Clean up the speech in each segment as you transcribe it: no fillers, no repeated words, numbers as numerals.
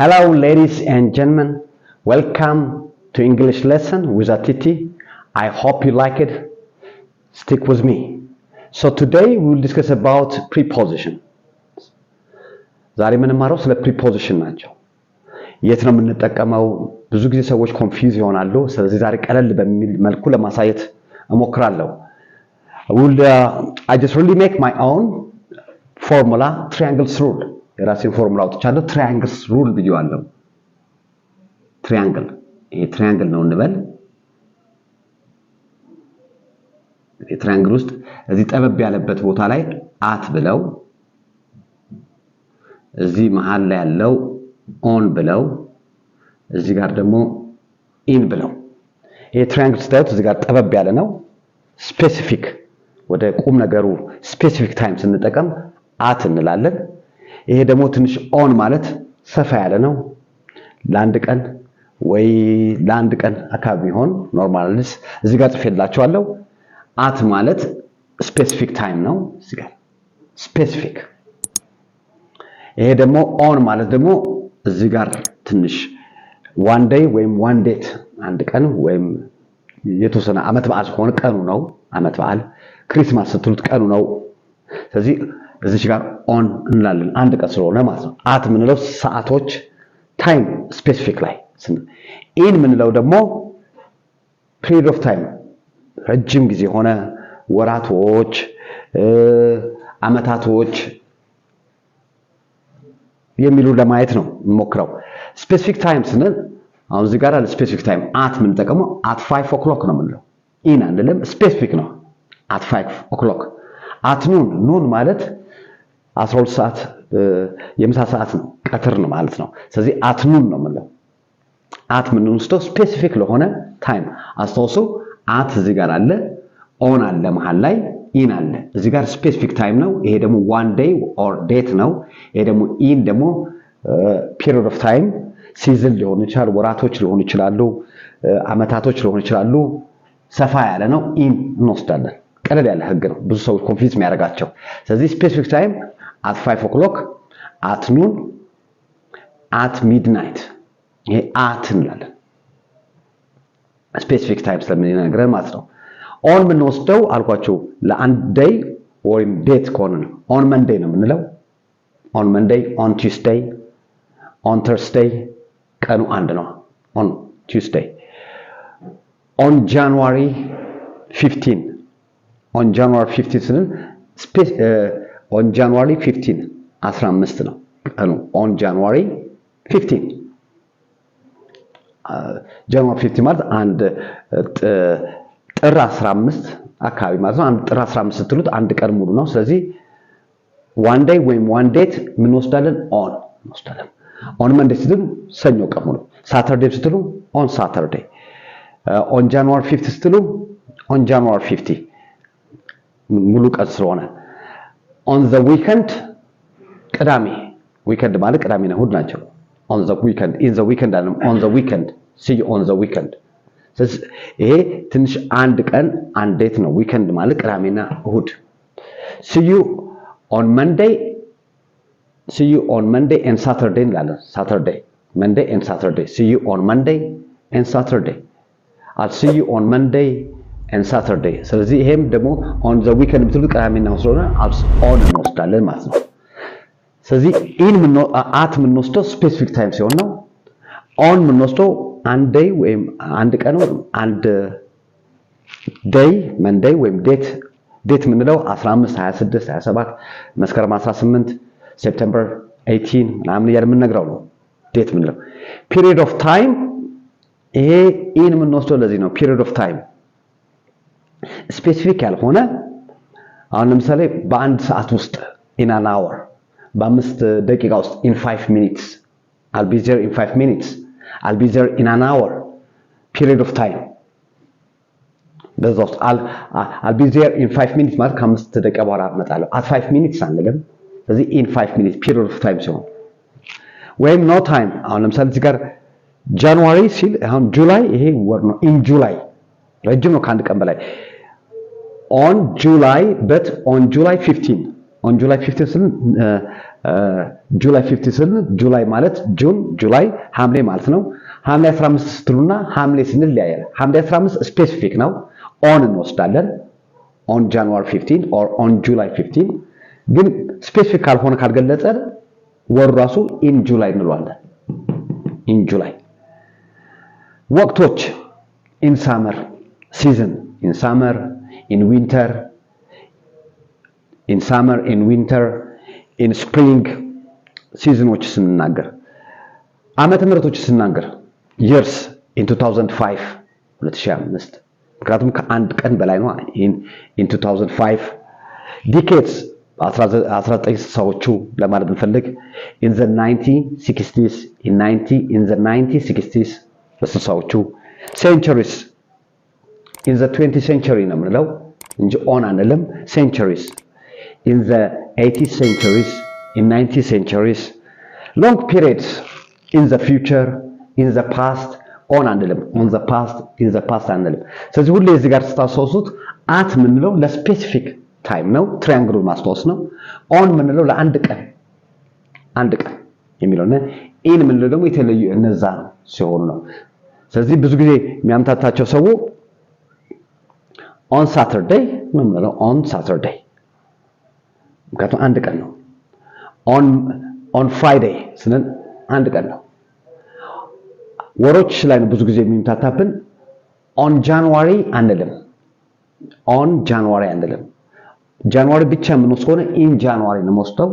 Hello, ladies and gentlemen. Welcome to English lesson with Atiti. I hope you like it. Stick with me. So today we will discuss about preposition. ዛሬ የምንማረው ስለ preposition ናቸው። የት ነው የምንጠቀመው? ብዙ ጊዜ ሰዎች ኮንፊውዝ ይሆናሉ። ስለዚህ ዛሬ ቀለል በሚል መልኩ ለማሳየት እሞክራለሁ። I just really make my own formula, triangles rule. የራሴን ፎርሙላ አውጥቻለሁ። triangles rule ብዬዋለሁ። triangle ይሄ triangle ነው እንበል። የትራያንግል ውስጥ እዚህ ጠበብ ያለበት ቦታ ላይ አት ብለው እዚህ መሃል ላይ ያለው ኦን ብለው እዚህ ጋር ደግሞ ኢን ብለው ይሄ ትራያንግል ስታዩት እዚህ ጋር ጠበብ ያለ ነው። ስፔሲፊክ ወደ ቁም ነገሩ ስፔሲፊክ ታይም ስንጠቀም አት እንላለን። ይሄ ደግሞ ትንሽ ኦን ማለት ሰፋ ያለ ነው። ለአንድ ቀን ወይ ለአንድ ቀን አካባቢ ቢሆን ኖርማልስ እዚህ ጋር ጽፌላችኋለሁ። አት ማለት ስፔሲፊክ ታይም ነው። እዚህ ጋር ስፔሲፊክ። ይሄ ደግሞ ኦን ማለት ደግሞ እዚህ ጋር ትንሽ one day ወይም one date አንድ ቀን ወይም የተወሰነ አመት በዓል ከሆነ ቀኑ ነው። አመት በዓል ክሪስማስ ስትሉት ቀኑ ነው። ስለዚህ እዚህ ጋር ኦን እንላለን አንድ ቀን ስለሆነ ማለት ነው። አት ምንለው ሰዓቶች ታይም ስፔሲፊክ ላይ ኢን ምንለው ደግሞ period of time ረጅም ጊዜ ሆነ ወራቶች አመታቶች የሚሉ ለማየት ነው እንሞክረው። ስፔሲፊክ ታይም ስንል አሁን እዚህ ጋር ስፔሲፊክ ታይም አት ምን ተቀመው at 5 o'clock ነው የምንለው። ኢን አንልም፣ ስፔሲፊክ ነው at 5 o'clock። at noon ማለት 12 ሰዓት የምሳ ሰዓት ነው፣ ቀትር ነው ማለት ነው። ስለዚህ at noon ነው የምንለው። at ምን ውስጥ ስፔሲፊክ ለሆነ ታይም አስተውሱ። at እዚህ ጋር አለ፣ ኦን አለ መሃል ላይ፣ ኢን አለ። እዚህ ጋር ስፔሲፊክ ታይም ነው። ይሄ ደግሞ one day or date ነው። ይሄ ደግሞ ኢን ደግሞ period of time ሲዝን ሊሆን ይችላል፣ ወራቶች ሊሆኑ ይችላሉ፣ አመታቶች ሊሆኑ ይችላሉ። ሰፋ ያለ ነው። ኢን እንወስዳለን። ቀለል ያለ ህግ ነው፣ ብዙ ሰው ኮንፊውዝ የሚያደርጋቸው። ስለዚህ ስፔሲፊክ ታይም at 5 o'clock, at noon, at midnight። ይሄ at እንላለን። ስፔሲፊክ ታይም ስለምንነግረን ማለት ነው። ኦን ምን ወስደው አልኳችሁ ለአንድ ዴይ ወይም ዴት ከሆነ ነው። ኦን መንዴይ ነው የምንለው። ኦን መንዴይ፣ ኦን ቱስዴይ፣ ኦን ተርስዴይ ቀኑ አንድ ነው። ኦን ቱስዴይ። ኦን ጃንዋሪ 15 ኦን ጃንዋሪ 15 ስንል ኦን ጃንዋሪ 15 15 ነው ቀኑ። ኦን ጃንዋሪ 15 ጃንዋሪ 15 ማለት አንድ ጥር 15 አካባቢ ማለት ነው። አንድ ጥር 15 ስትሉት አንድ ቀን ሙሉ ነው። ስለዚህ one day ወይም one date ምን ወስዳለን? ኦን ወስዳለን። ኦን መንዴ ስትሉ ሰኞ ቀን ሙሉ፣ ሳተርዴ ስትሉ ኦን ሳተርዴ፣ ኦን ጃንዋሪ 50 ስትሉ ኦን ጃንዋሪ 50 ሙሉ ቀን ስለሆነ። ኦን ዘ ዊኬንድ ቅዳሜ፣ ዊኬንድ ማለት ቅዳሜና እሁድ ናቸው። ኦን ዘ ዊኬንድ፣ ኢን ዘ ዊኬንድ አይደለም፣ ኦን ዘ ዊኬንድ፣ ሲ ዩ ኦን ዘ ዊኬንድ። ይሄ ትንሽ አንድ ቀን አንድ ዴት ነው። ዊኬንድ ማለት ቅዳሜና እሁድ። ሲ ዩ ኦን መንዴይ፣ ሲ ዩ ኦን መንዴይ ኤንድ ሳተርዴይ እንላለን። ሳተርዴይ፣ መንዴይ ኤንድ ሳተርዴይ። ሲ ዩ ኦን መንዴይ ኤንድ ሳተርዴይ። አል ሲ ዩ ኦን መንዴይ ኤንድ ሳተርዴይ። ስለዚህ ይሄም ደግሞ ኦን ዘ ዊኬንድ ብትሉት ቅዳሜና እሁድ ስለሆነ ኦን እንወስዳለን ማለት ነው። ስለዚህ ኢን አት የምንወስደው ስፔሲፊክ ታይም ሲሆን ነው። ኦን የምንወስደው አንድ ዴይ ወይም አንድ ቀን ወይም አንድ ዴይ መንዴይ ወይም ዴት የምንለው 15 26 27 መስከረም 18 ሴፕቴምበር 18 ምናምን እያለ የምንነግረው ነው ዴት የምንለው። ፒሪድ ኦፍ ታይም ይሄ ኢን የምንወስደው ለዚህ ነው። ፒሪድ ኦፍ ታይም ስፔሲፊክ ያልሆነ አሁን ለምሳሌ በአንድ ሰዓት ውስጥ in an hour በ5 ደቂቃ ውስጥ in 5 minutes I'll be there in 5 minutes I'll be there in an hour period of time በዛው I'll be there in 5 minutes ማለት ከ5 ደቂቃ በኋላ እመጣለሁ። at 5 minutes አንልም። ስለዚህ in 5 minutes period of time ሲሆን ወይም no time አሁን ለምሳሌ እዚህ ጋር ጃንዋሪ ሲል አሁን ጁላይ ይሄ ወር ነው። in July ረጅም ነው ከአንድ ቀን በላይ። on July but on July 15 on July 15 ስል ጁላይ 15 ስንል ጁላይ ማለት ጁን ጁላይ ሐምሌ ማለት ነው። ሐምሌ 15 ስትሉና ሐምሌ ስንል ያያል። ሐምሌ 15 ስፔሲፊክ ነው። ኦን እንወስዳለን ኦን ጃንዋሪ 15 ኦር ኦን ጁላይ 15 ግን ስፔሲፊክ ካልሆነ ካልገለጸ ወር ራሱ ኢን ጁላይ እንለዋለን። ኢን ጁላይ ወቅቶች ኢን ሳመር ሲዝን ኢን ሳመር ኢን ዊንተር ኢን ሳመር ኢን ዊንተር ኢን ስፕሪንግ ሲዝኖች ስንናገር ዓመተ ምህረቶች ስንናገር years in 2005 2005 ምክንያቱም ከአንድ ቀን በላይ ነው in 2005 decades 1960ዎቹ ለማለት እንፈልግ in the 1960s in the 1960s በስልሳዎቹ centuries in the 20th century ነው የምንለው እንጂ on አንልም centuries in the 80th centuries in 90th centuries long periods in the future in the past on አንልም on the past in the past አንልም ስለዚህ ሁሌ እዚህ ጋር ስታስታውሱት at ምንለው ለስፔሲፊክ ታይም ነው ትራያንግሉን ማስታወስ ነው on ምንለው ለአንድ ቀን የሚለውና in ምንለው ደግሞ የተለዩ እነዛ ሲሆኑ ነው ስለዚህ ብዙ ጊዜ የሚያምታታቸው ሰው on Saturday ምንለው on Saturday ምክንያቱም አንድ ቀን ነው on Friday ስንል አንድ ቀን ነው ወሮች ላይ ነው ብዙ ጊዜ የሚምታታብን on January አንልም on January አንልም ጃንዋሪ ብቻ የምንወስድ ከሆነ in January ነው የምንወስደው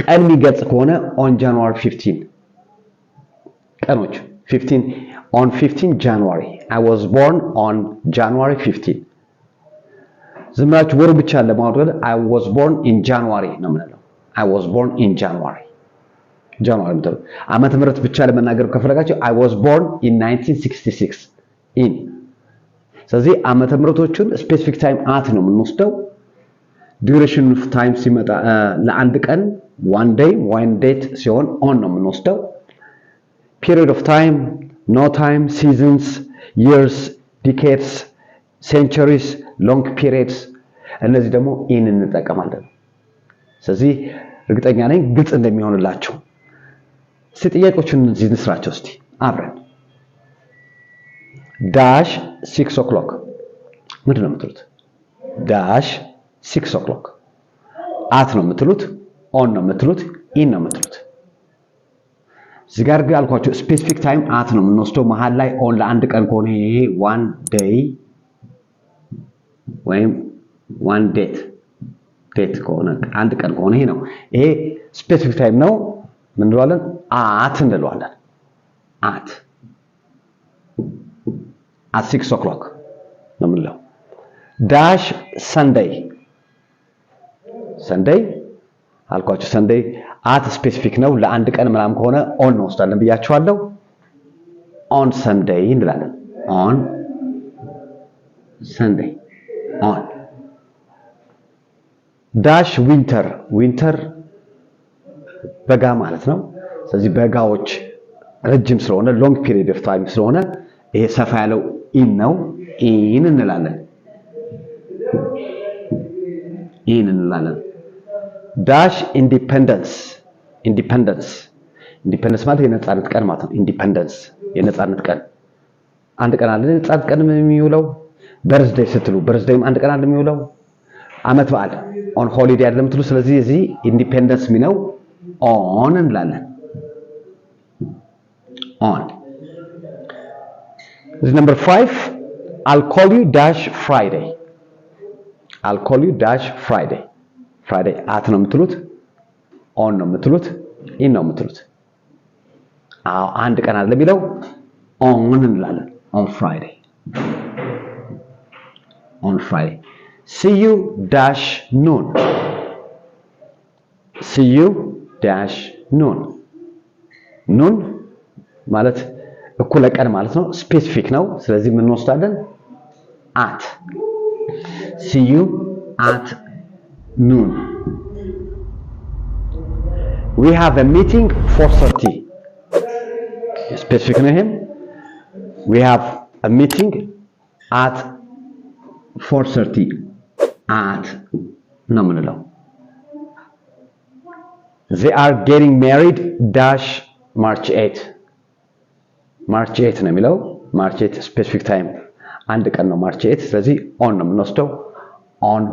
ቀን የሚገልጽ ከሆነ on January 15 ቀኖች 15 on 15 January I was born on January 15 ዝምራችሁ ወሩ ብቻ ለማውጣት I was born in January ነው የምንለው I was born in January ምትሉ ዓመተ ምህረት ብቻ ለመናገር ከፈለጋችሁ I was born in 1966 in ስለዚህ ዓመተ ምህረቶቹን ስፔሲፊክ ታይም at ነው የምንወስደው duration of time ሲመጣ ለአንድ ቀን one day one date ሲሆን on ነው የምንወስደው period of time no time seasons years decades centuries long periods እነዚህ ደግሞ in እንጠቀማለን ስለዚህ እርግጠኛ ነኝ ግልጽ እንደሚሆንላችሁ ጥያቄዎችን እዚህ እንስራቸው እስቲ አብረን dash 6 o'clock ምንድን ነው የምትሉት dash 6 o'clock at ነው የምትሉት on ነው የምትሉት in ነው የምትሉት እዚህ ጋር ግን አልኳችሁ ስፔሲፊክ ታይም at ነው የምንወስደው መሃል ላይ on ለአንድ ቀን ከሆነ ይሄ one day ወይም one date ከሆነ አንድ ቀን ከሆነ ይሄ ነው ይሄ ስፔሲፊክ ታይም ነው ምን እንለዋለን at እንለዋለን at 6 o'clock ነው የምንለው dash Sunday አልኳችሁ Sunday at ስፔሲፊክ ነው ለአንድ ቀን ምናምን ከሆነ on ነው ወስዳለን ብያችኋለሁ on Sunday እንላለን on Sunday on dash winter በጋ ማለት ነው ስለዚህ በጋዎች ረጅም ስለሆነ long period of time ስለሆነ ይሄ ሰፋ ያለው in ነው in እንላለን dash independence ማለት የነጻነት ቀን ማለት ነው independence የነጻነት ቀን አንድ ቀን አለ የነጻነት ቀን የሚውለው birthday ስትሉ birthdayም አንድ ቀን አለ የሚውለው አመት በዓል on holiday አይደለም ትሉ ስለዚህ እዚህ independence ሚነው on እንላለን on this number 5 I'll call you dash Friday Friday at ነው የምትሉት on ነው የምትሉት in ነው የምትሉት አንድ ቀን አለ የሚለው on እንላለን on Friday see you dash noon noon ማለት እኩለ ቀን ማለት ነው ስፔሲፊክ ነው ስለዚህ ምን እንወስዳለን at see you at noon we have a meeting 4:30 specific ነው ይሄም we have a meeting at 4:30 at ነው የምንለው they are getting married dash March 8 March 8 ነው የሚለው March 8 specific time አንድ ቀን ነው March 8 ስለዚህ on ነው የምንወስደው on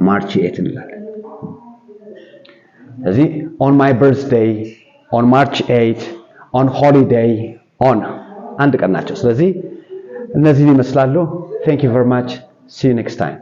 March 8 እንላለን ስለዚህ on my birthday on March 8 on holiday on አንድ ቀን ናቸው ስለዚህ እነዚህ ይመስላሉ thank you very much see you next time